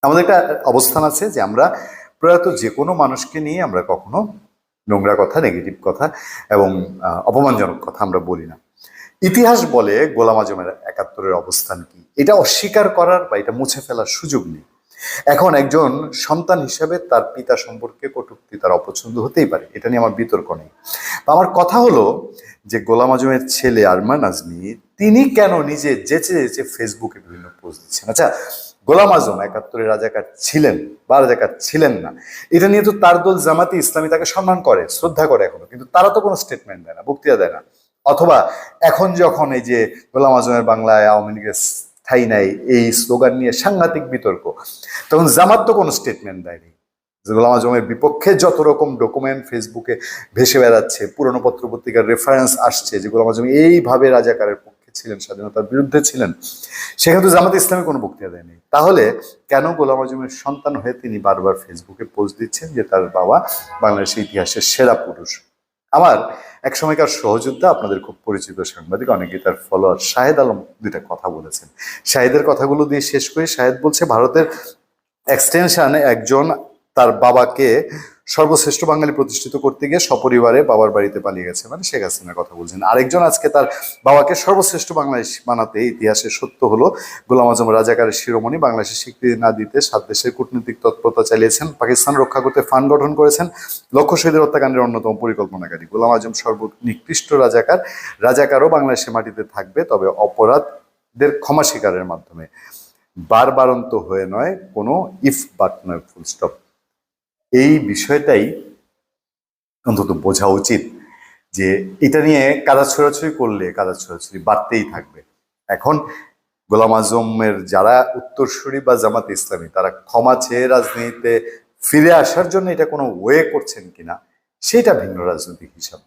আমাদের একটা অবস্থান আছে যে আমরা প্রয়াত যে কোনো মানুষকে নিয়ে আমরা কখনো নোংরা কথা, নেগেটিভ কথা এবং অপমানজনক কথা আমরা বলি না। ইতিহাস বলে গোলাম আজমের ৭১-এর অবস্থান কি, এটা অস্বীকার করার বা এটা মুছে ফেলার সুযোগ নেই। এখন একজন সন্তান হিসেবে তার পিতা সম্পর্কে কটূক্তি তার অপছন্দ হতেই পারে, এটা নিয়ে আমার বিতর্ক নেই। আমার কথা হলো যে গোলাম আজমের ছেলে আরমান আজমি তিনি কেন নিজে যেচে যেচে ফেসবুকে বিভিন্ন পোস্ট দিচ্ছেন? আচ্ছা, গোলাম আজম ৭১-এর রাজাকার ছিলেন বা রাজাকার ছিলেন না, এটা নিয়ে তো তার দল জামাতি ইসলামী তাকে সম্মান করে, শ্রদ্ধা করে এখনো, কিন্তু তারা তো কোনো স্টেটমেন্ট দেয় না, বক্তৃতা দেয় না। অথবা এখন যখন এই যে গোলাম আজমের বাংলায় আওয়ামী লীগের ঠাই নাই এই স্লোগান নিয়ে সাংঘাতিক বিতর্ক, তখন জামাত তো কোনো স্টেটমেন্ট দেয়নি। গোলাম আজমের বিপক্ষে যত রকম ডকুমেন্ট ফেসবুকে ভেসে বেড়াচ্ছে, পুরনো পত্র পত্রিকার রেফারেন্স আসছে যে গোলাম আজম এইভাবে রাজাকারের পক্ষে ছিলেন, স্বাধীনতার বিরুদ্ধে ছিলেন, সেখানে তো জামাত ইসলামী কোনো বক্তৃতা দেয়নি। তাহলে কেন গোলাম আজমের সন্তান হয়ে তিনি বারবার ফেসবুকে পোস্ট দিচ্ছেন যে তার বাবা বাংলাদেশের ইতিহাসের সেরা পুরুষ? আমার এক সময়কার সহযোদ্ধা, আপনাদের খুব পরিচিত সাংবাদিক, অনেকে তার ফলোয়ার শাহেদ আলম দুইটা কথা বলেছেন। শাহেদের কথাগুলো দিয়ে শেষ করে শাহেদ বলছে ভারতের এক্সটেনশন একজন তার বাবাকে সর্বশ্রেষ্ঠ বাঙালি প্রতিষ্ঠিত করতে গিয়ে সপরিবারে বাবার বাড়িতে পালিয়ে গেছে, মানে শেখ হাসিনার কথা বলছেন। আরেকজন আজকে তার বাবাকে সর্বশ্রেষ্ঠ বাংলাদেশ বানাতে ইতিহাসের সত্য হলো গোলাম আজম রাজাকারের শিরোমণি বাংলাদেশের স্বীকৃতি না দিতে ৭ দেশের কূটনৈতিক তৎপরতা চালিয়েছেন, পাকিস্তান রক্ষা করতে ফান্ড গঠন করেছেন, লক্ষ্য শহীদের হত্যাকাণ্ডের অন্যতম পরিকল্পনাকারী। গোলাম আজম সর্বনিকৃষ্ট রাজাকার, রাজাকারও বাংলাদেশের মাটিতে থাকবে, তবে অপরাধদের ক্ষমা স্বীকারের মাধ্যমে, বারবারন্ত হয়ে নয়, কোনো ইফ বাট নয়, ফুল স্টপ। এই বিষয়টাই অন্তত বোঝা উচিত যে এটা নিয়ে কাদা ছোড়াছুড়ি করলে কাদা ছোড়াছুড়ি বাড়তেই থাকবে। এখন গোলাম আজমের যারা উত্তরসূরি বা জামাত ইসলামী তারা ক্ষমা চেয়ে রাজনীতিতে ফিরে আসার জন্য এটা কোনো ওয়ে করছেন কিনা সেটা ভিন্ন রাজনৈতিক হিসাব।